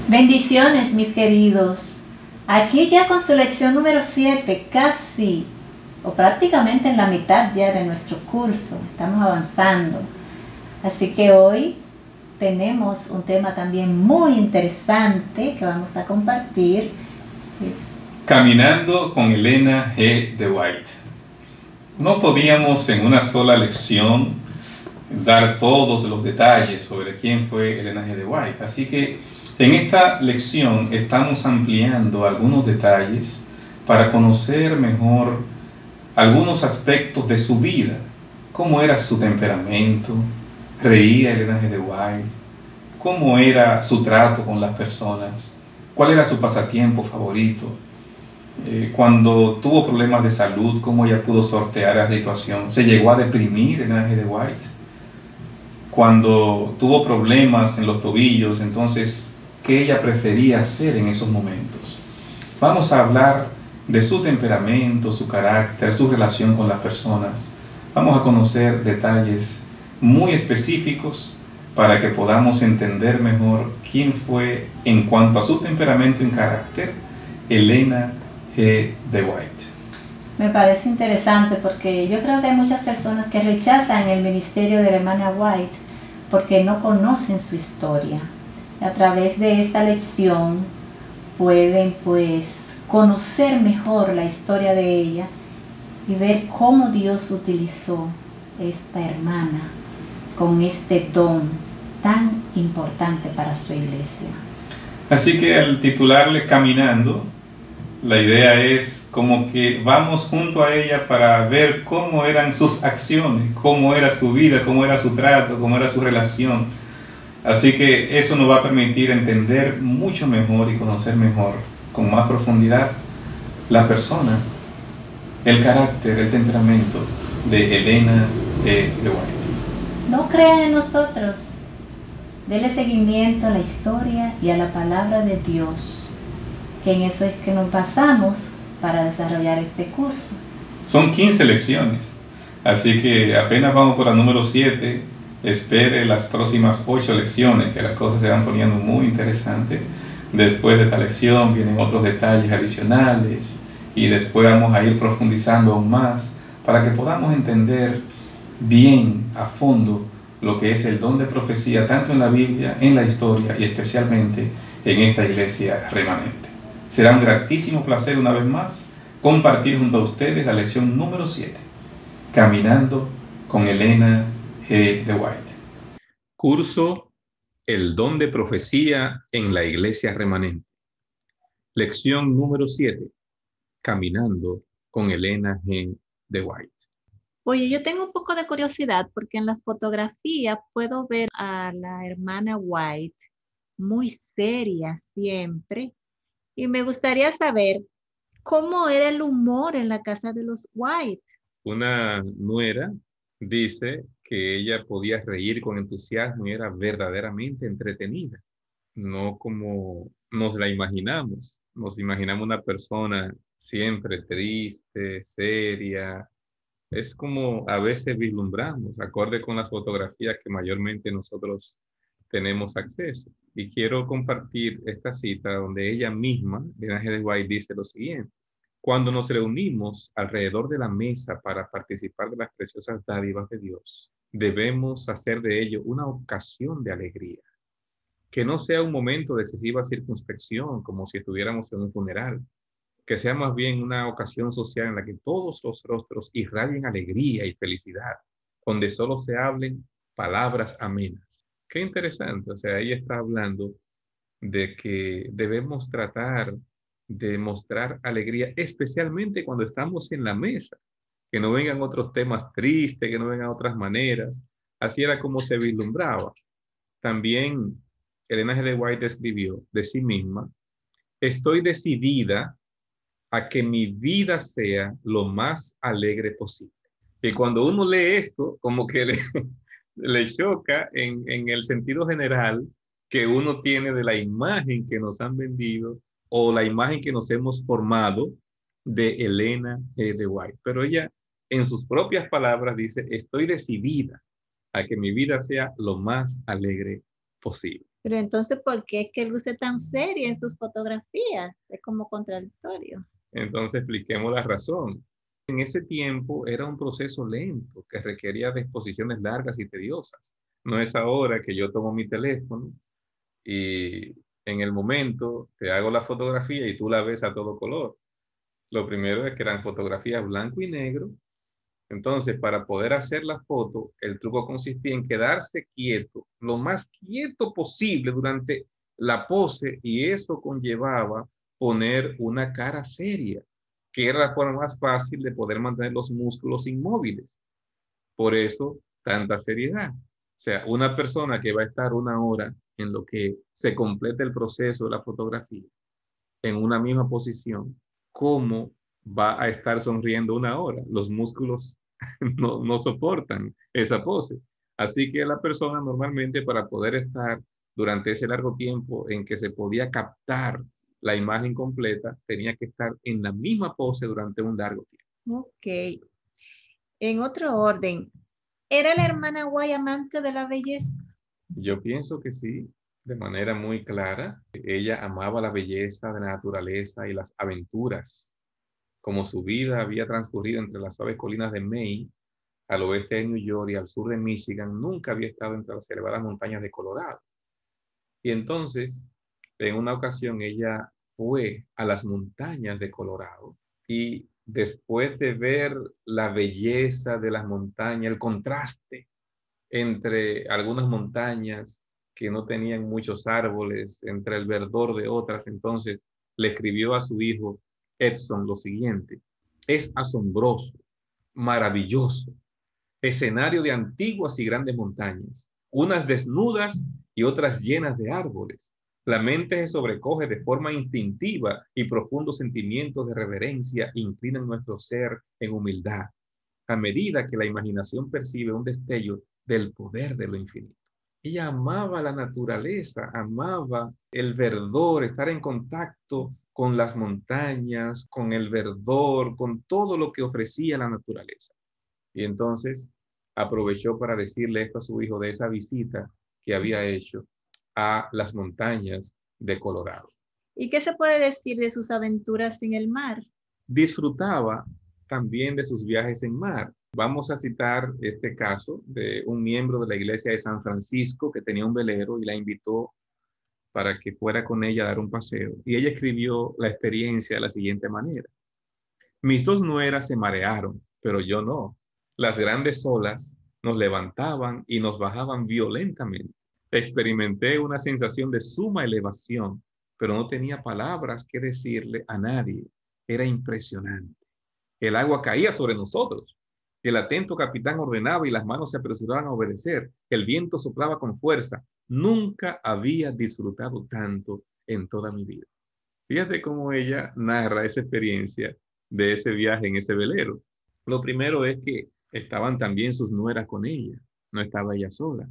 Bendiciones, mis queridos. Aquí ya con su lección número 7, casi o prácticamente en la mitad ya de nuestro curso. Estamos avanzando. Así que hoy tenemos un tema también muy interesante que vamos a compartir. Caminando con Elena G. de White. No podíamos en una sola lección dar todos los detalles sobre quién fue Elena G. de White. Así que en esta lección estamos ampliando algunos detalles para conocer mejor algunos aspectos de su vida. Cómo era su temperamento, reía Elena G. de White, cómo era su trato con las personas, cuál era su pasatiempo favorito, cuando tuvo problemas de salud, cómo ella pudo sortear la situación. Se llegó a deprimir Elena G. de White. Cuando tuvo problemas en los tobillos, entonces, ¿qué ella prefería hacer en esos momentos? Vamos a hablar de su temperamento, su carácter, su relación con las personas. Vamos a conocer detalles muy específicos para que podamos entender mejor quién fue, en cuanto a su temperamento y carácter, Elena G. de White. Me parece interesante porque yo creo que hay muchas personas que rechazan el ministerio de la hermana White porque no conocen su historia. A través de esta lección pueden conocer mejor la historia de ella y ver cómo Dios utilizó esta hermana con este don tan importante para su iglesia. Así que al titularle Caminando, la idea es como que vamos junto a ella para ver cómo eran sus acciones, cómo era su vida, cómo era su trato, cómo era su relación. Así que eso nos va a permitir entender mucho mejor y conocer mejor, con más profundidad, la persona, el carácter, el temperamento de Elena G. de White. No crean en nosotros. Dele seguimiento a la historia y a la palabra de Dios, que en eso es que nos basamos para desarrollar este curso. Son 15 lecciones, así que apenas vamos por la número 7. Espere las próximas 8 lecciones, que las cosas se van poniendo muy interesantes. Después de esta lección vienen otros detalles adicionales y después vamos a ir profundizando aún más para que podamos entender bien a fondo lo que es el don de profecía, tanto en la Biblia, en la historia y especialmente en esta iglesia remanente. Será un gratísimo placer una vez más compartir junto a ustedes la lección número 7, Caminando con Elena G. de White. Curso El don de profecía en la iglesia remanente. Lección número 7, Caminando con Elena G. de White. Oye, yo tengo un poco de curiosidad porque en las fotografías puedo ver a la hermana White muy seria siempre y me gustaría saber cómo era el humor en la casa de los White. Una nuera dice que ella podía reír con entusiasmo y era verdaderamente entretenida, no como nos la imaginamos. Nos imaginamos una persona siempre triste, seria. Es como a veces vislumbramos, acorde con las fotografías que mayormente nosotros tenemos acceso. Y quiero compartir esta cita donde ella misma, Elena G. de White, dice lo siguiente: cuando nos reunimos alrededor de la mesa para participar de las preciosas dádivas de Dios, debemos hacer de ello una ocasión de alegría. Que no sea un momento de excesiva circunspección, como si estuviéramos en un funeral. Que sea más bien una ocasión social en la que todos los rostros irradien alegría y felicidad, donde solo se hablen palabras amenas. Qué interesante, o sea, ella está hablando de que debemos tratar de mostrar alegría, especialmente cuando estamos en la mesa, que no vengan otros temas tristes, que no vengan otras maneras. Así era como se vislumbraba. También Elena G. de White escribió de sí misma: estoy decidida a que mi vida sea lo más alegre posible. Y cuando uno lee esto, como que le choca en el sentido general que uno tiene de la imagen que nos han vendido o la imagen que nos hemos formado de Elena G. de White. Pero ella, en sus propias palabras, dice: estoy decidida a que mi vida sea lo más alegre posible. Pero entonces, ¿por qué es que luce tan seria en sus fotografías? Es como contradictorio. Entonces expliquemos la razón. En ese tiempo era un proceso lento que requería de exposiciones largas y tediosas. No es ahora que yo tomo mi teléfono y en el momento te hago la fotografía y tú la ves a todo color. Lo primero es que eran fotografías blanco y negro. Entonces, para poder hacer la foto, el truco consistía en quedarse quieto, lo más quieto posible durante la pose, y eso conllevaba poner una cara seria, que era la forma más fácil de poder mantener los músculos inmóviles. Por eso, tanta seriedad. O sea, una persona que va a estar una hora en lo que se complete el proceso de la fotografía, en una misma posición, ¿cómo va a estar sonriendo una hora? Los músculos no soportan esa pose. Así que la persona normalmente, para poder estar durante ese largo tiempo en que se podía captar la imagen completa, tenía que estar en la misma pose durante un largo tiempo. Ok. En otro orden, ¿era la hermana White amante de la belleza? Yo pienso que sí, de manera muy clara. Ella amaba la belleza de la naturaleza y las aventuras. Como su vida había transcurrido entre las suaves colinas de Maine, al oeste de New York y al sur de Michigan, nunca había estado entre las elevadas montañas de Colorado. Y entonces, en una ocasión, ella fue a las montañas de Colorado y después de ver la belleza de las montañas, el contraste entre algunas montañas que no tenían muchos árboles, entre el verdor de otras, entonces le escribió a su hijo Edson lo siguiente: es asombroso, maravilloso, escenario de antiguas y grandes montañas, unas desnudas y otras llenas de árboles. La mente se sobrecoge de forma instintiva y profundos sentimientos de reverencia inclinan nuestro ser en humildad, a medida que la imaginación percibe un destello del poder de lo infinito. Ella amaba la naturaleza, amaba el verdor, estar en contacto con las montañas, con el verdor, con todo lo que ofrecía la naturaleza. Y entonces aprovechó para decirle esto a su hijo de esa visita que había hecho a las montañas de Colorado. ¿Y qué se puede decir de sus aventuras en el mar? Disfrutaba también de sus viajes en mar. Vamos a citar este caso de un miembro de la iglesia de San Francisco que tenía un velero y la invitó para que fuera con ella a dar un paseo. Y ella escribió la experiencia de la siguiente manera: mis dos nueras se marearon, pero yo no. Las grandes olas nos levantaban y nos bajaban violentamente. Experimenté una sensación de suma elevación, pero no tenía palabras que decirle a nadie. Era impresionante. El agua caía sobre nosotros. El atento capitán ordenaba y las manos se apresuraban a obedecer. El viento soplaba con fuerza. Nunca había disfrutado tanto en toda mi vida. Fíjate cómo ella narra esa experiencia de ese viaje en ese velero. Lo primero es que estaban también sus nueras con ella, no estaba ella sola.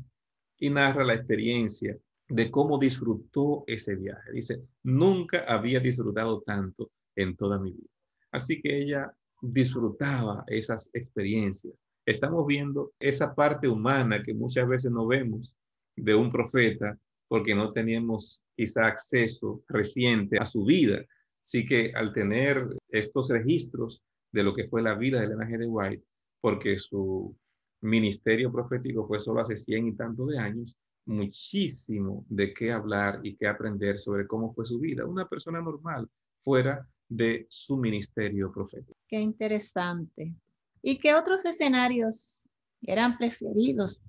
Y narra la experiencia de cómo disfrutó ese viaje. Dice, nunca había disfrutado tanto en toda mi vida. Así que ella disfrutaba esas experiencias. Estamos viendo esa parte humana que muchas veces no vemos de un profeta porque no teníamos quizá acceso reciente a su vida. Así que al tener estos registros de lo que fue la vida de Elena G. de White, porque su ministerio profético fue solo hace 100 y tantos de años, muchísimo de qué hablar y qué aprender sobre cómo fue su vida. Una persona normal fuera de su ministerio profético. Qué interesante. ¿Y qué otros escenarios eran preferidos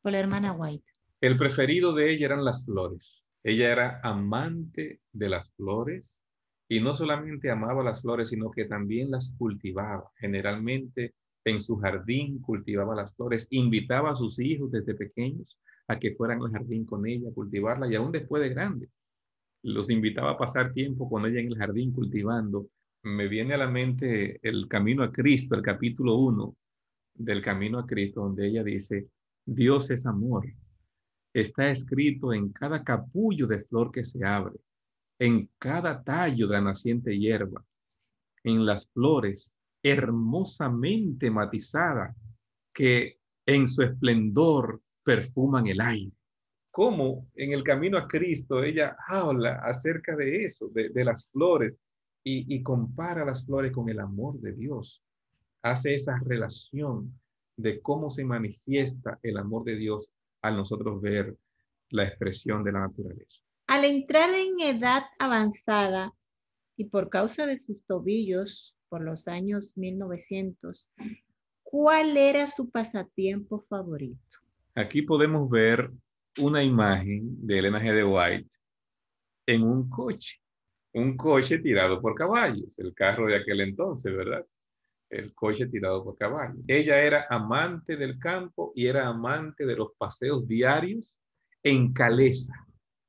por la hermana White? El preferido de ella eran las flores. Ella era amante de las flores y no solamente amaba las flores, sino que también las cultivaba. Generalmente en su jardín cultivaba las flores, invitaba a sus hijos desde pequeños a que fueran al jardín con ella a cultivarla y aún después de grande. Los invitaba a pasar tiempo con ella en el jardín cultivando. Me viene a la mente el Camino a Cristo, el capítulo 1 del Camino a Cristo, donde ella dice, Dios es amor. Está escrito en cada capullo de flor que se abre, en cada tallo de la naciente hierba, en las flores hermosamente matizadas que en su esplendor perfuman el aire. cómo en el camino a Cristo ella habla acerca de eso, de las flores, y compara las flores con el amor de Dios. Hace esa relación de cómo se manifiesta el amor de Dios al nosotros ver la expresión de la naturaleza. Al entrar en edad avanzada y por causa de sus tobillos por los años 1900, ¿cuál era su pasatiempo favorito? Aquí podemos ver una imagen de Elena G. de White en un coche tirado por caballos, el carro de aquel entonces, ¿verdad? El coche tirado por caballos. Ella era amante del campo y era amante de los paseos diarios en calesa.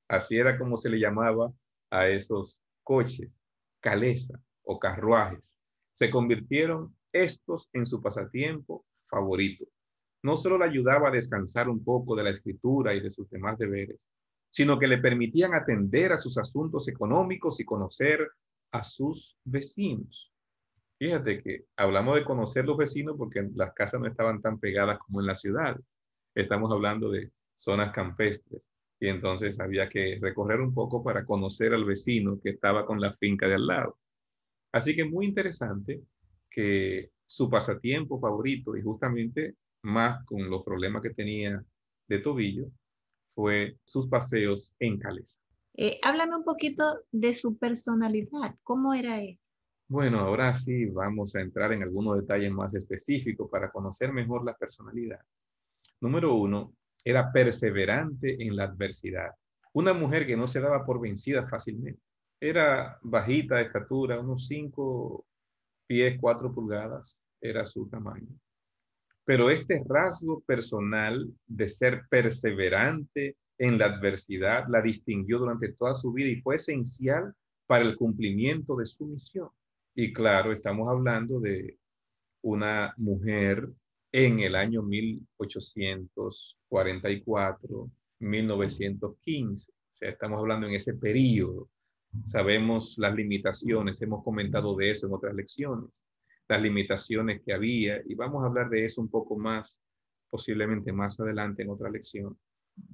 Así era como se le llamaba a esos coches, calesa o carruajes. Se convirtieron estos en su pasatiempo favorito. No solo le ayudaba a descansar un poco de la escritura y de sus demás deberes, sino que le permitían atender a sus asuntos económicos y conocer a sus vecinos. Fíjate que hablamos de conocer los vecinos porque las casas no estaban tan pegadas como en la ciudad. Estamos hablando de zonas campestres y entonces había que recorrer un poco para conocer al vecino que estaba con la finca de al lado. Así que muy interesante que su pasatiempo favorito, y justamente más con los problemas que tenía de tobillo, fue sus paseos en calesa. Háblame un poquito de su personalidad. ¿Cómo era él? Bueno, ahora sí vamos a entrar en algunos detalles más específicos para conocer mejor la personalidad. Número 1, era perseverante en la adversidad. Una mujer que no se daba por vencida fácilmente. Era bajita de estatura, unos 5 pies, 4 pulgadas, era su tamaño. Pero este rasgo personal de ser perseverante en la adversidad la distinguió durante toda su vida y fue esencial para el cumplimiento de su misión. Y claro, estamos hablando de una mujer en el año 1844, 1915. O sea, estamos hablando en ese periodo. Sabemos las limitaciones, hemos comentado de eso en otras lecciones, las limitaciones que había, y vamos a hablar de eso un poco más, posiblemente más adelante en otra lección,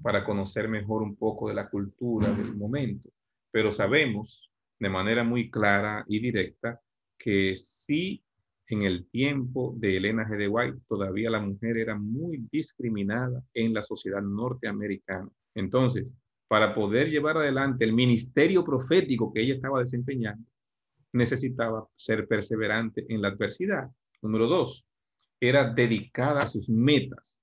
para conocer mejor un poco de la cultura del momento. Pero sabemos de manera muy clara y directa que sí, en el tiempo de Elena G. de White, todavía la mujer era muy discriminada en la sociedad norteamericana. Entonces, para poder llevar adelante el ministerio profético que ella estaba desempeñando, necesitaba ser perseverante en la adversidad. Número 2, era dedicada a sus metas.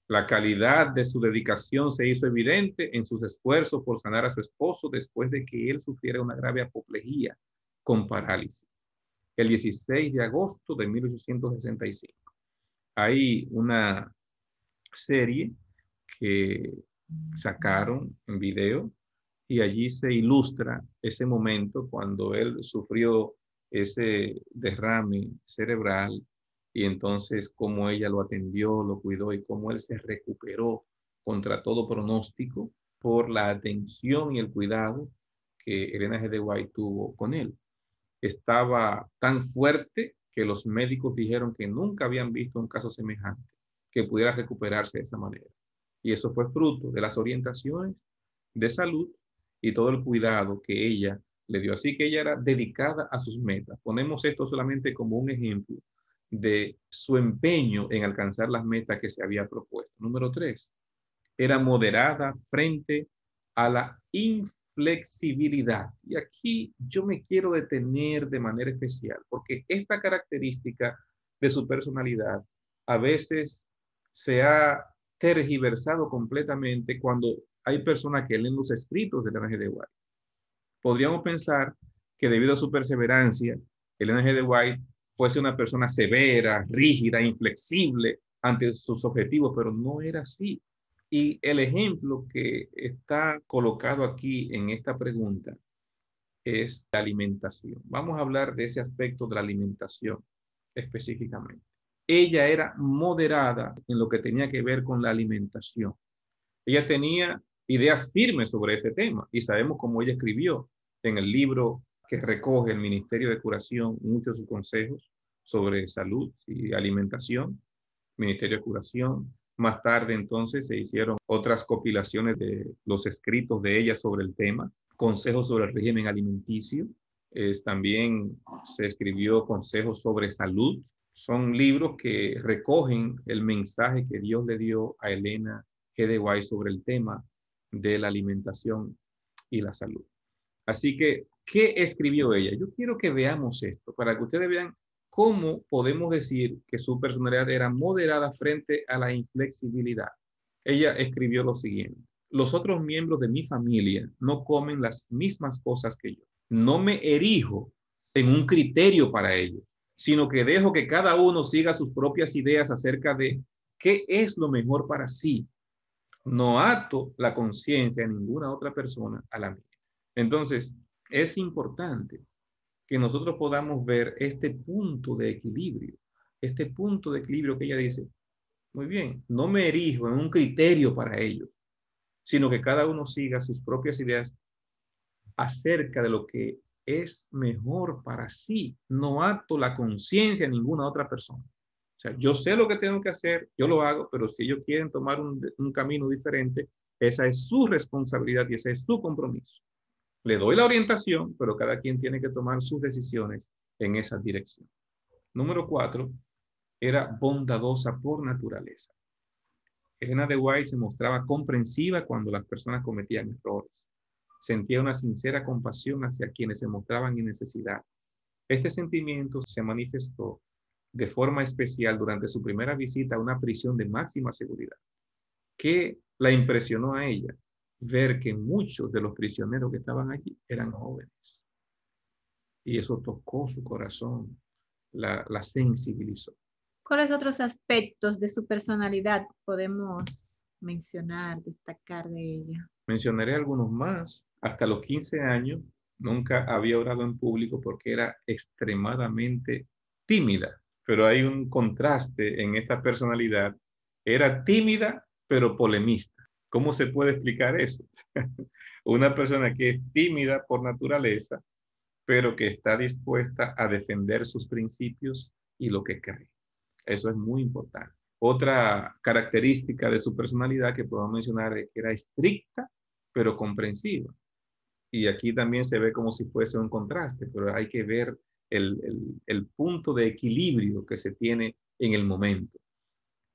La calidad de su dedicación se hizo evidente en sus esfuerzos por sanar a su esposo después de que él sufriera una grave apoplejía con parálisis. El 16 de agosto de 1865. Hay una serie que sacaron en video y allí se ilustra ese momento cuando él sufrió ese derrame cerebral y entonces cómo ella lo atendió, lo cuidó y cómo él se recuperó contra todo pronóstico por la atención y el cuidado que Elena G. de White tuvo con él. Estaba tan fuerte que los médicos dijeron que nunca habían visto un caso semejante, que pudiera recuperarse de esa manera. Y eso fue fruto de las orientaciones de salud y todo el cuidado que ella le dio. Así que ella era dedicada a sus metas. Ponemos esto solamente como un ejemplo de su empeño en alcanzar las metas que se había propuesto. Número 3, era moderada frente a la inflexibilidad. Y aquí yo me quiero detener de manera especial, porque esta característica de su personalidad a veces se ha tergiversado completamente cuando hay personas que leen los escritos de Elena G. de White. Podríamos pensar que debido a su perseverancia, Elena G. de White fuese una persona severa, rígida, inflexible ante sus objetivos, pero no era así. Y el ejemplo que está colocado aquí en esta pregunta es la alimentación. Vamos a hablar de ese aspecto de la alimentación específicamente. Ella era moderada en lo que tenía que ver con la alimentación. Ella tenía ideas firmes sobre este tema y sabemos cómo ella escribió en el libro que recoge el Ministerio de Curación muchos de sus consejos sobre salud y alimentación, Ministerio de Curación, Más tarde entonces se hicieron otras compilaciones de los escritos de ella sobre el tema, consejos sobre el régimen alimenticio, también se escribió consejos sobre salud. Son libros que recogen el mensaje que Dios le dio a Elena G. de White sobre el tema de la alimentación y la salud. Así que, ¿qué escribió ella? Yo quiero que veamos esto para que ustedes vean cómo podemos decir que su personalidad era moderada frente a la inflexibilidad. Ella escribió lo siguiente: los otros miembros de mi familia no comen las mismas cosas que yo. No me erijo en un criterio para ellos, sino que dejo que cada uno siga sus propias ideas acerca de qué es lo mejor para sí. No ato la conciencia de ninguna otra persona a la mía. Entonces, es importante que nosotros podamos ver este punto de equilibrio que ella dice, muy bien, no me erijo en un criterio para ellos, sino que cada uno siga sus propias ideas acerca de lo que es mejor para sí. No ato la conciencia a ninguna otra persona. O sea, yo sé lo que tengo que hacer, yo lo hago, pero si ellos quieren tomar un camino diferente, esa es su responsabilidad y ese es su compromiso. Le doy la orientación, pero cada quien tiene que tomar sus decisiones en esa dirección. Número 4, era bondadosa por naturaleza. Elena de White se mostraba comprensiva cuando las personas cometían errores. Sentía una sincera compasión hacia quienes se mostraban en necesidad. Este sentimiento se manifestó de forma especial durante su primera visita a una prisión de máxima seguridad. ¿Qué la impresionó a ella? Ver que muchos de los prisioneros que estaban allí eran jóvenes. Y eso tocó su corazón, la sensibilizó. ¿Cuáles otros aspectos de su personalidad podemos mencionar, destacar de ella? Mencionaré algunos más. Hasta los 15 años nunca había orado en público porque era extremadamente tímida. Pero hay un contraste en esta personalidad. Era tímida, pero polemista. ¿Cómo se puede explicar eso? Una persona que es tímida por naturaleza, pero que está dispuesta a defender sus principios y lo que cree. Eso es muy importante. Otra característica de su personalidad que podemos mencionar es que era estricta, pero comprensiva. Y aquí también se ve como si fuese un contraste, pero hay que ver el punto de equilibrio que se tiene en el momento.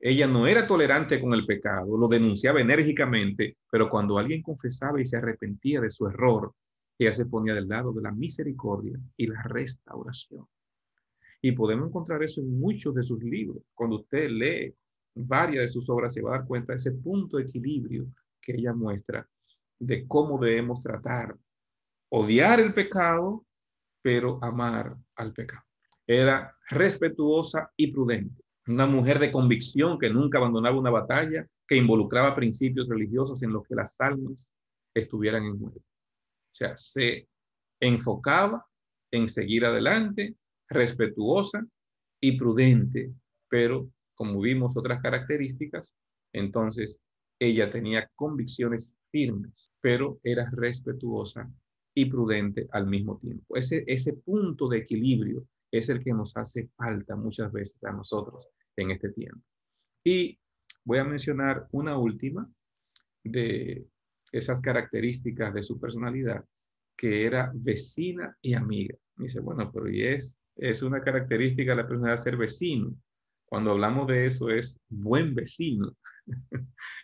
Ella no era tolerante con el pecado, lo denunciaba enérgicamente, pero cuando alguien confesaba y se arrepentía de su error, ella se ponía del lado de la misericordia y la restauración. Y podemos encontrar eso en muchos de sus libros. Cuando usted lee varias de sus obras, se va a dar cuenta de ese punto de equilibrio que ella muestra de cómo debemos tratar, odiar el pecado, pero amar al pecado. Era respetuosa y prudente. Una mujer de convicción que nunca abandonaba una batalla, que involucraba principios religiosos en los que las almas estuvieran en juego. O sea, se enfocaba en seguir adelante, respetuosa y prudente, pero como vimos otras características, entonces ella tenía convicciones firmes, pero era respetuosa y prudente al mismo tiempo. Ese punto de equilibrio es el que nos hace falta muchas veces a nosotros en este tiempo. Y voy a mencionar una última de esas características de su personalidad, que era vecina y amiga. Y dice, bueno, pero y es una característica de la personalidad ser vecino. Cuando hablamos de eso es buen vecino.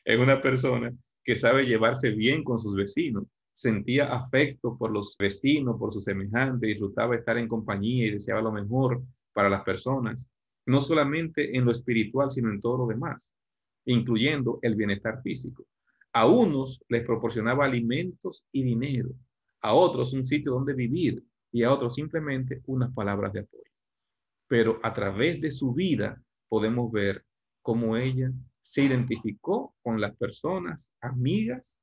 Es una persona que sabe llevarse bien con sus vecinos. Sentía afecto por los vecinos, por sus semejantes, disfrutaba estar en compañía y deseaba lo mejor para las personas, no solamente en lo espiritual, sino en todo lo demás, incluyendo el bienestar físico. A unos les proporcionaba alimentos y dinero, a otros un sitio donde vivir y a otros simplemente unas palabras de apoyo. Pero a través de su vida podemos ver cómo ella se identificó con las personas amigas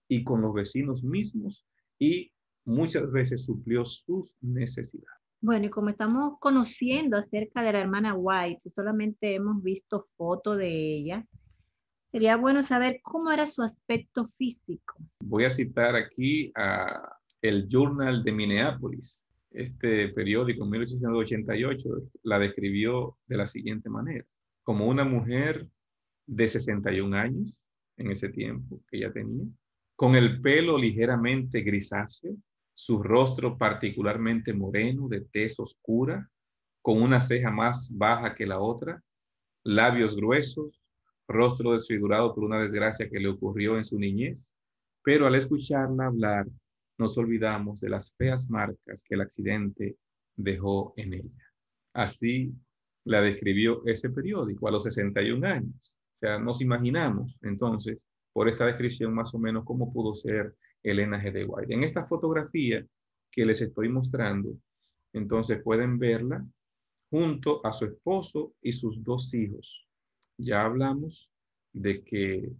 y con los vecinos mismos y muchas veces suplió sus necesidades. Bueno, y como estamos conociendo acerca de la hermana White, solamente hemos visto fotos de ella, sería bueno saber cómo era su aspecto físico. Voy a citar aquí el Journal de Minneapolis. Este periódico en 1888 la describió de la siguiente manera: como una mujer de 61 años en ese tiempo que ella tenía, con el pelo ligeramente grisáceo, su rostro particularmente moreno, de tez oscura, con una ceja más baja que la otra, labios gruesos, rostro desfigurado por una desgracia que le ocurrió en su niñez, pero al escucharla hablar nos olvidamos de las feas marcas que el accidente dejó en ella. Así la describió ese periódico a los 61 años. O sea, nos imaginamos entonces, por esta descripción más o menos, cómo pudo ser Elena G. de White. En esta fotografía que les estoy mostrando, entonces pueden verla junto a su esposo y sus 2 hijos. Ya hablamos de que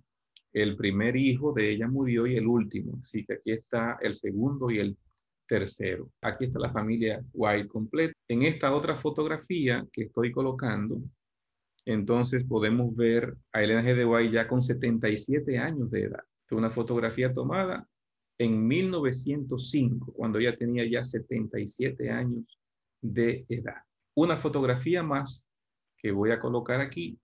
el primer hijo de ella murió y el último, así que aquí está el segundo y el tercero. Aquí está la familia White completa. En esta otra fotografía que estoy colocando, entonces podemos ver a Elena G. de White ya con 77 años de edad. Es una fotografía tomada en 1905, cuando ella tenía ya 77 años de edad. Una fotografía más que voy a colocar aquí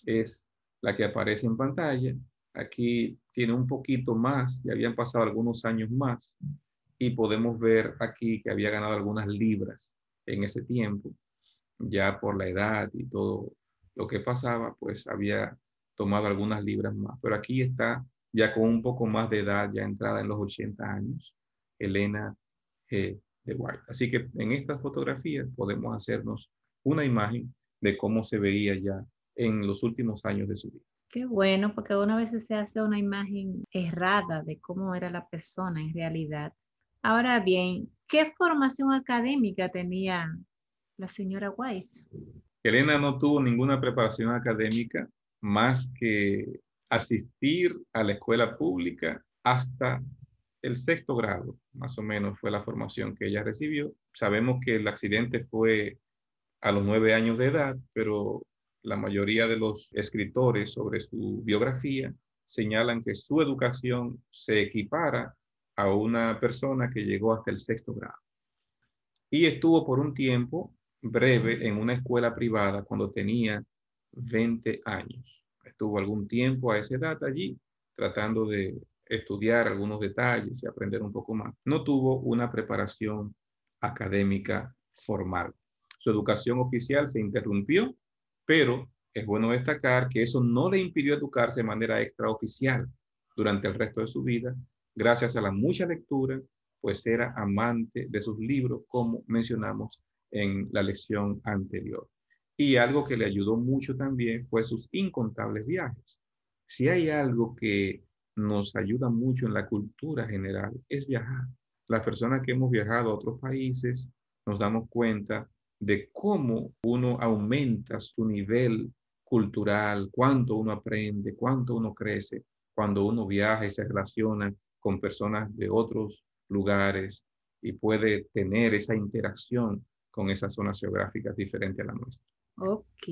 es la que aparece en pantalla. Aquí tiene un poquito más, ya habían pasado algunos años más, y podemos ver aquí que había ganado algunas libras en ese tiempo, ya por la edad y todo lo que pasaba, pues había tomado algunas libras más. Pero aquí está ya con un poco más de edad, ya entrada en los 80 años, Elena G. de White. Así que en estas fotografías podemos hacernos una imagen de cómo se veía ya en los últimos años de su vida. Qué bueno, porque una vez se hace una imagen errada de cómo era la persona en realidad. Ahora bien, ¿qué formación académica tenía la señora White? Elena no tuvo ninguna preparación académica más que asistir a la escuela pública hasta el 6º grado, más o menos fue la formación que ella recibió. Sabemos que el accidente fue a los 9 años de edad, pero la mayoría de los escritores sobre su biografía señalan que su educación se equipara a una persona que llegó hasta el 6º grado. Y estuvo por un tiempo breve en una escuela privada cuando tenía 20 años. Estuvo algún tiempo a esa edad allí tratando de estudiar algunos detalles y aprender un poco más. No tuvo una preparación académica formal. Su educación oficial se interrumpió, pero es bueno destacar que eso no le impidió educarse de manera extraoficial durante el resto de su vida, gracias a la mucha lectura, pues era amante de sus libros, como mencionamos en la lección anterior. Y algo que le ayudó mucho también fue sus incontables viajes. Si hay algo que nos ayuda mucho en la cultura general, es viajar. Las personas que hemos viajado a otros países nos damos cuenta de cómo uno aumenta su nivel cultural, cuánto uno aprende, cuánto uno crece cuando uno viaja y se relaciona con personas de otros lugares y puede tener esa interacción con esas zonas geográficas diferentes a la nuestra. Ok,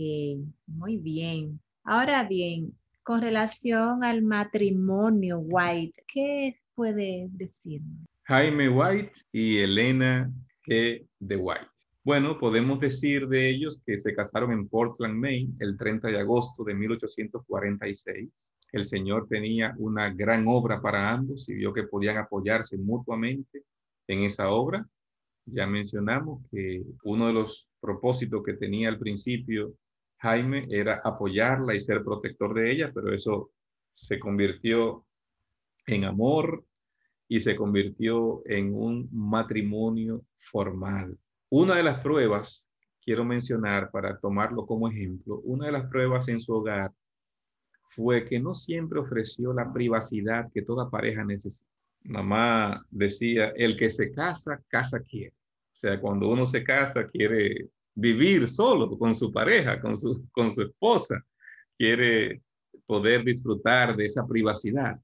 muy bien. Ahora bien, con relación al matrimonio White, ¿qué puede decirnos? Jaime White y Elena G. de White. Bueno, podemos decir de ellos que se casaron en Portland, Maine, el 30 de agosto de 1846. El Señor tenía una gran obra para ambos y vio que podían apoyarse mutuamente en esa obra. Ya mencionamos que uno de los propósitos que tenía al principio Jaime era apoyarla y ser protector de ella, pero eso se convirtió en amor y se convirtió en un matrimonio formal. Una de las pruebas, quiero mencionar para tomarlo como ejemplo, una de las pruebas en su hogar fue que no siempre ofreció la privacidad que toda pareja necesita. Mamá decía, el que se casa, casa quiere. O sea, cuando uno se casa, quiere vivir solo con su pareja, con su esposa, quiere poder disfrutar de esa privacidad.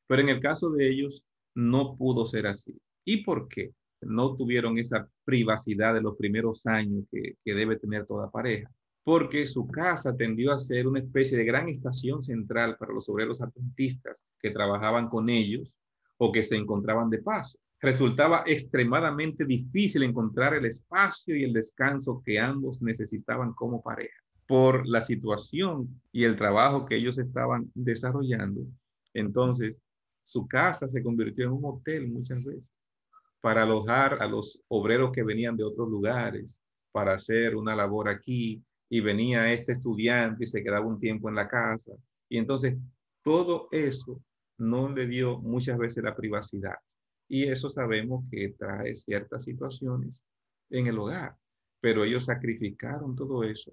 Pero en el caso de ellos, no pudo ser así. ¿Y por qué? No tuvieron esa privacidad de los primeros años que debe tener toda pareja. Porque su casa tendió a ser una especie de gran estación central para los obreros adventistas que trabajaban con ellos o que se encontraban de paso. Resultaba extremadamente difícil encontrar el espacio y el descanso que ambos necesitaban como pareja. por la situación y el trabajo que ellos estaban desarrollando. Entonces, su casa se convirtió en un hotel muchas veces para alojar a los obreros que venían de otros lugares para hacer una labor aquí, y venía este estudiante y se quedaba un tiempo en la casa. Y entonces todo eso no le dio muchas veces la privacidad. Y eso sabemos que trae ciertas situaciones en el hogar. Pero ellos sacrificaron todo eso.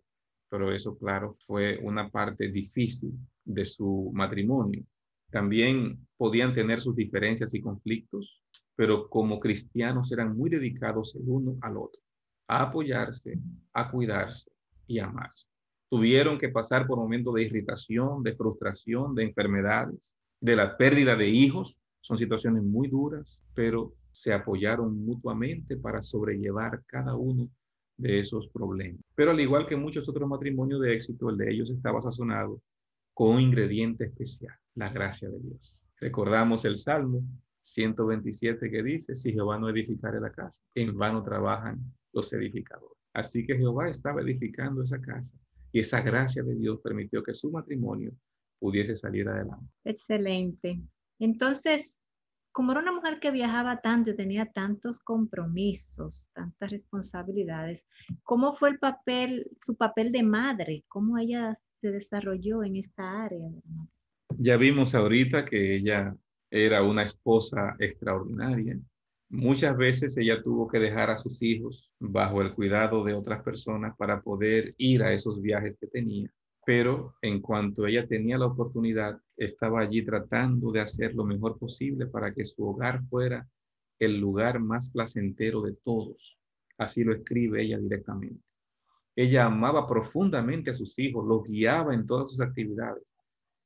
Pero eso, claro, fue una parte difícil de su matrimonio. También podían tener sus diferencias y conflictos, pero como cristianos eran muy dedicados el uno al otro, a apoyarse, a cuidarse y a amarse. Tuvieron que pasar por momentos de irritación, de frustración, de enfermedades, de la pérdida de hijos. Son situaciones muy duras, pero se apoyaron mutuamente para sobrellevar cada uno de esos problemas. Pero al igual que muchos otros matrimonios de éxito, el de ellos estaba sazonado con un ingrediente especial, la gracia de Dios. Recordamos el Salmo 127 que dice: si Jehová no edificare la casa, en vano trabajan los edificadores. Así que Jehová estaba edificando esa casa y esa gracia de Dios permitió que su matrimonio pudiese salir adelante. Excelente. Entonces, como era una mujer que viajaba tanto y tenía tantos compromisos, tantas responsabilidades, ¿cómo fue su papel de madre? ¿Cómo ella se desarrolló en esta área? Ya vimos ahorita que ella era una esposa extraordinaria. Muchas veces ella tuvo que dejar a sus hijos bajo el cuidado de otras personas para poder ir a esos viajes que tenía. Pero en cuanto ella tenía la oportunidad, estaba allí tratando de hacer lo mejor posible para que su hogar fuera el lugar más placentero de todos. Así lo escribe ella directamente. Ella amaba profundamente a sus hijos, los guiaba en todas sus actividades.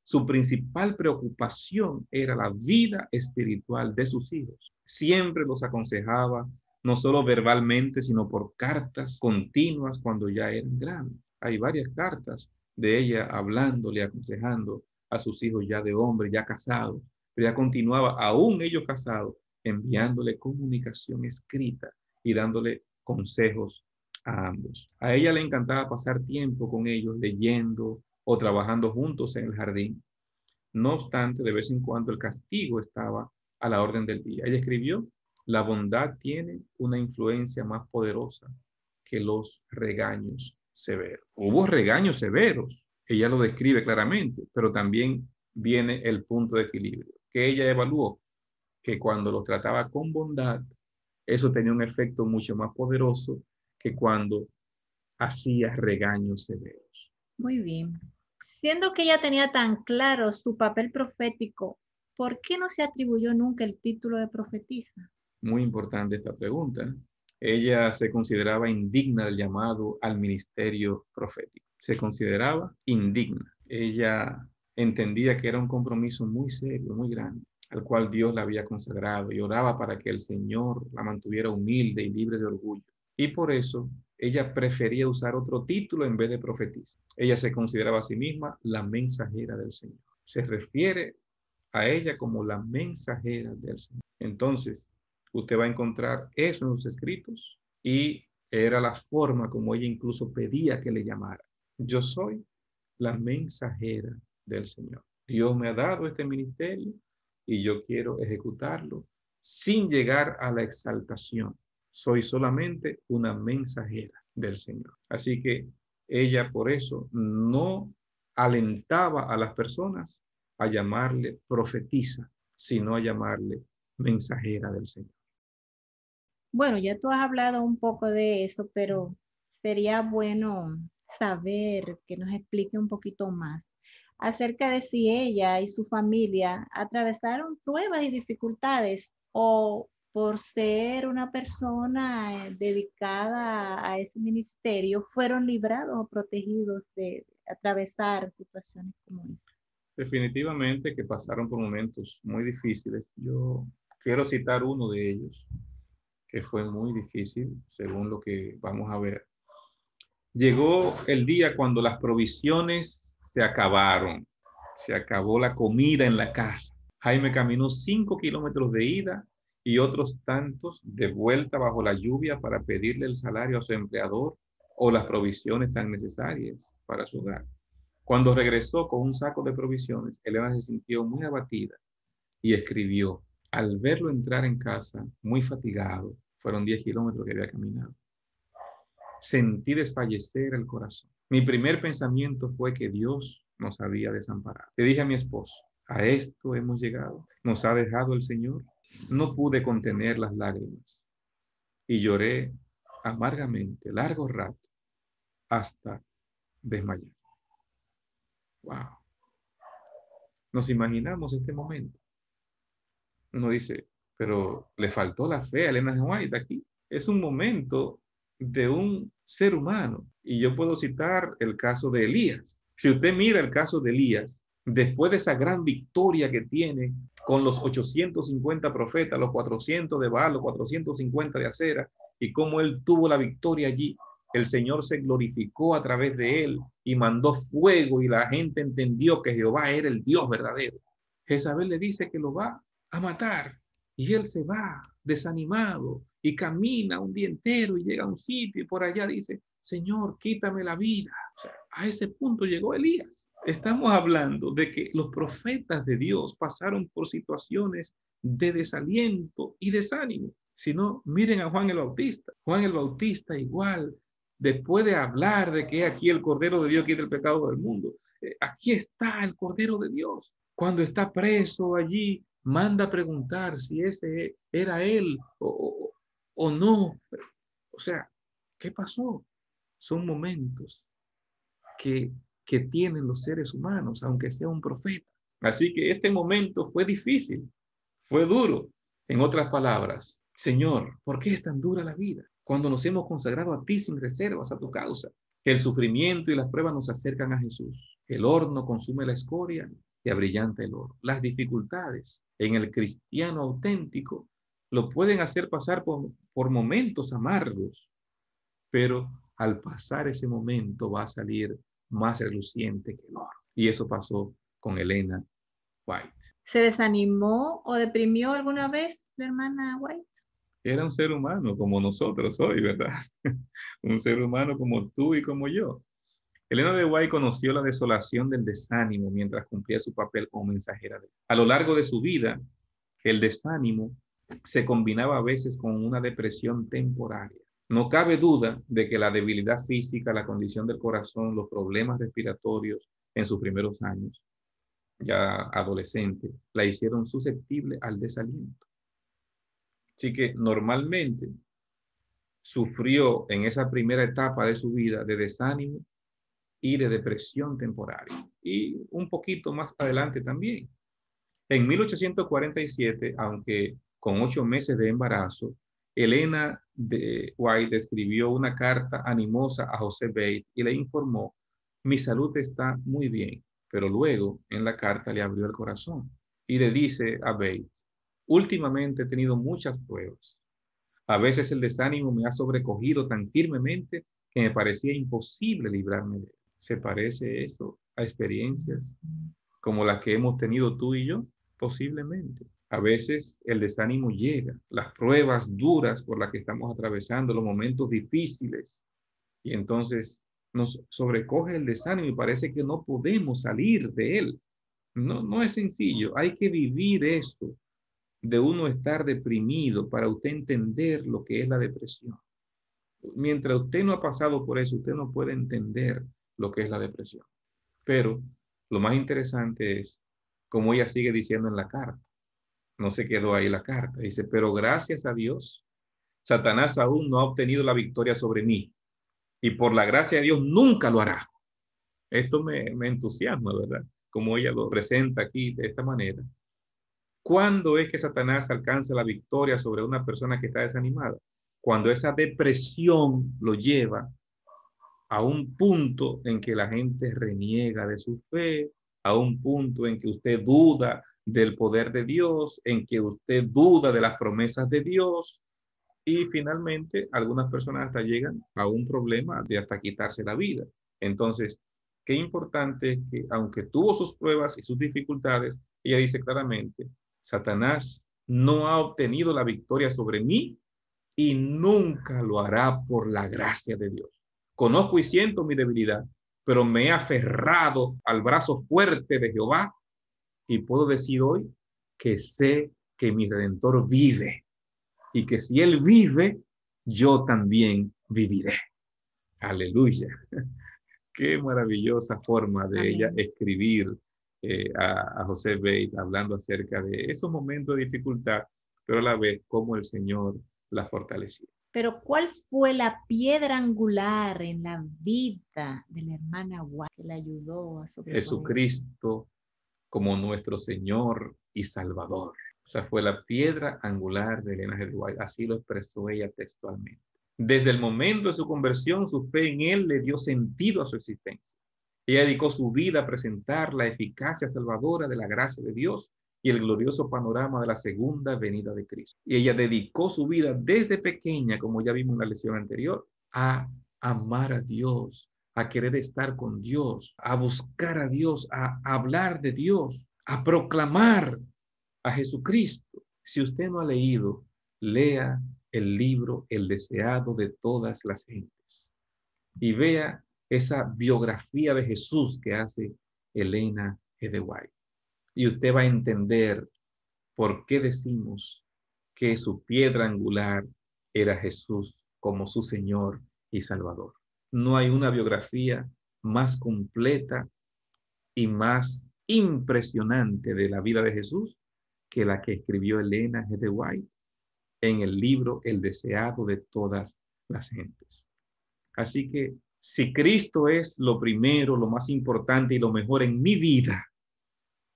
Su principal preocupación era la vida espiritual de sus hijos. Siempre los aconsejaba, no solo verbalmente, sino por cartas continuas cuando ya eran grandes. Hay varias cartas de ella hablándole, aconsejando a sus hijos ya de hombre, ya casados. Pero ella continuaba, aún ellos casados, enviándole comunicación escrita y dándole consejos a ambos. A ella le encantaba pasar tiempo con ellos leyendo o trabajando juntos en el jardín. No obstante, de vez en cuando el castigo estaba a la orden del día. Ella escribió: la bondad tiene una influencia más poderosa que los regaños severos. Hubo regaños severos, ella lo describe claramente, pero también viene el punto de equilibrio, que ella evaluó que cuando los trataba con bondad, eso tenía un efecto mucho más poderoso que cuando hacía regaños severos. Muy bien. Siendo que ella tenía tan claro su papel profético, ¿por qué no se atribuyó nunca el título de profetisa? Muy importante esta pregunta. Ella se consideraba indigna del llamado al ministerio profético. Se consideraba indigna. Ella entendía que era un compromiso muy serio, muy grande, al cual Dios la había consagrado, y oraba para que el Señor la mantuviera humilde y libre de orgullo. Y por eso ella prefería usar otro título en vez de profetisa. Ella se consideraba a sí misma la mensajera del Señor. Se refiere a ella como la mensajera del Señor. Entonces, usted va a encontrar eso en sus escritos, y era la forma como ella incluso pedía que le llamara. Yo soy la mensajera del Señor. Dios me ha dado este ministerio y yo quiero ejecutarlo sin llegar a la exaltación. Soy solamente una mensajera del Señor. Así que ella por eso no alentaba a las personas a llamarle profetisa, sino a llamarle mensajera del Señor. Bueno, ya tú has hablado un poco de eso, pero sería bueno saber que nos explique un poquito más acerca de si ella y su familia atravesaron pruebas y dificultades, o por ser una persona dedicada a ese ministerio, fueron librados o protegidos de atravesar situaciones como esa. Definitivamente que pasaron por momentos muy difíciles. Yo quiero citar uno de ellos, que fue muy difícil, según lo que vamos a ver. Llegó el día cuando las provisiones se acabaron. Se acabó la comida en la casa. Jaime caminó 5 kilómetros de ida y otros tantos de vuelta bajo la lluvia para pedirle el salario a su empleador o las provisiones tan necesarias para su hogar. Cuando regresó con un saco de provisiones, Elena se sintió muy abatida y escribió: al verlo entrar en casa, muy fatigado, fueron 10 kilómetros que había caminado, sentí desfallecer el corazón. Mi primer pensamiento fue que Dios nos había desamparado. Le dije a mi esposo: a esto hemos llegado, nos ha dejado el Señor. No pude contener las lágrimas y lloré amargamente, largo rato, hasta desmayar. Wow. Nos imaginamos este momento. Uno dice, pero le faltó la fe a Elena G. White aquí. Es un momento de un ser humano. Y yo puedo citar el caso de Elías. Si usted mira el caso de Elías, después de esa gran victoria que tiene con los 850 profetas, los 400 de Baal, los 450 de Acera, y cómo él tuvo la victoria allí, el Señor se glorificó a través de él y mandó fuego y la gente entendió que Jehová era el Dios verdadero. Jezabel le dice que lo va a matar y él se va desanimado y camina un día entero y llega a un sitio y por allá dice: Señor, quítame la vida. O sea, a ese punto llegó Elías. Estamos hablando de que los profetas de Dios pasaron por situaciones de desaliento y desánimo. Si no, miren a Juan el Bautista. Juan el Bautista igual, después de hablar de que aquí el Cordero de Dios quita el pecado del mundo, aquí está el Cordero de Dios. Cuando está preso allí, manda a preguntar si ese era él o no. O sea, ¿qué pasó? Son momentos que tienen los seres humanos, aunque sea un profeta. Así que este momento fue difícil, fue duro. En otras palabras, Señor, ¿por qué es tan dura la vida? Cuando nos hemos consagrado a ti sin reservas a tu causa. El sufrimiento y las pruebas nos acercan a Jesús. El horno consume la escoria y abrillanta el oro. Las dificultades en el cristiano auténtico lo pueden hacer pasar por momentos amargos, pero al pasar ese momento va a salir más reluciente que el oro. Y eso pasó con Elena White. ¿Se desanimó o deprimió alguna vez la hermana White? Era un ser humano como nosotros hoy, ¿verdad? Un ser humano como tú y como yo. Elena de White conoció la desolación del desánimo mientras cumplía su papel como mensajera de Dios. A lo largo de su vida, el desánimo se combinaba a veces con una depresión temporaria. No cabe duda de que la debilidad física, la condición del corazón, los problemas respiratorios en sus primeros años, ya adolescente, la hicieron susceptible al desaliento. Así que normalmente sufrió en esa primera etapa de su vida de desánimo y de depresión temporaria. Y un poquito más adelante también. En 1847, aunque con 8 meses de embarazo, Elena de White escribió una carta animosa a José Bates y le informó: mi salud está muy bien. Pero luego en la carta le abrió el corazón y le dice a Bates: últimamente he tenido muchas pruebas. A veces el desánimo me ha sobrecogido tan firmemente que me parecía imposible librarme de él. ¿Se parece eso a experiencias como las que hemos tenido tú y yo? Posiblemente. A veces el desánimo llega, las pruebas duras por las que estamos atravesando, los momentos difíciles, y entonces nos sobrecoge el desánimo y parece que no podemos salir de él. No es sencillo, hay que vivir eso de uno estar deprimido para usted entender lo que es la depresión. Mientras usted no ha pasado por eso, usted no puede entender lo que es la depresión. Pero lo más interesante es como ella sigue diciendo en la carta. No se quedó ahí la carta. Dice: pero gracias a Dios, Satanás aún no ha obtenido la victoria sobre mí. Y por la gracia de Dios nunca lo hará. Esto me entusiasma, ¿verdad? Como ella lo presenta aquí de esta manera. ¿Cuándo es que Satanás alcanza la victoria sobre una persona que está desanimada? Cuando esa depresión lo lleva a un punto en que la gente reniega de su fe, a un punto en que usted duda del poder de Dios, en que usted duda de las promesas de Dios, y finalmente algunas personas hasta llegan a un problema de hasta quitarse la vida. Entonces, qué importante es que, aunque tuvo sus pruebas y sus dificultades, ella dice claramente: Satanás no ha obtenido la victoria sobre mí y nunca lo hará por la gracia de Dios. Conozco y siento mi debilidad, pero me he aferrado al brazo fuerte de Jehová y puedo decir hoy que sé que mi Redentor vive y que si Él vive, yo también viviré. Aleluya. Qué maravillosa forma de Amén. ella escribir a José Bate, hablando acerca de esos momentos de dificultad, pero a la vez cómo el Señor la fortalecía. Pero ¿cuál fue la piedra angular en la vida de la hermana White que le ayudó a sobreponer? Jesucristo como nuestro Señor y Salvador. Esa fue la piedra angular de Elena G. White. Así lo expresó ella textualmente. Desde el momento de su conversión, su fe en Él le dio sentido a su existencia. Ella dedicó su vida a presentar la eficacia salvadora de la gracia de Dios y el glorioso panorama de la segunda venida de Cristo. Y ella dedicó su vida desde pequeña, como ya vimos en la lección anterior, a amar a Dios, a querer estar con Dios, a buscar a Dios, a hablar de Dios, a proclamar a Jesucristo. Si usted no ha leído, lea el libro El deseado de todas las gentes y vea esa biografía de Jesús que hace Elena G. White. Y usted va a entender por qué decimos que su piedra angular era Jesús como su Señor y Salvador. No hay una biografía más completa y más impresionante de la vida de Jesús que la que escribió Elena G. White en el libro El deseado de todas las gentes. Así que si Cristo es lo primero, lo más importante y lo mejor en mi vida,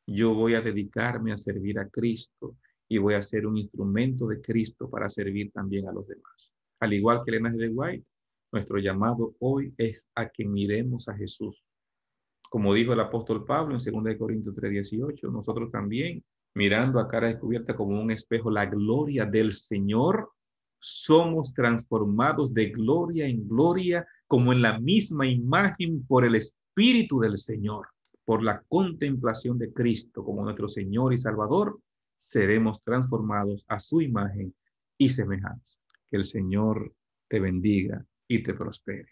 yo voy a dedicarme a servir a Cristo y voy a ser un instrumento de Cristo para servir también a los demás. Al igual que Elena G. White, nuestro llamado hoy es a que miremos a Jesús. Como dijo el apóstol Pablo en 2 Corintios 3:18, nosotros también, mirando a cara descubierta como un espejo la gloria del Señor, somos transformados de gloria en gloria, como en la misma imagen por el Espíritu del Señor. Por la contemplación de Cristo como nuestro Señor y Salvador, seremos transformados a su imagen y semejanza. Que el Señor te bendiga y te prospere.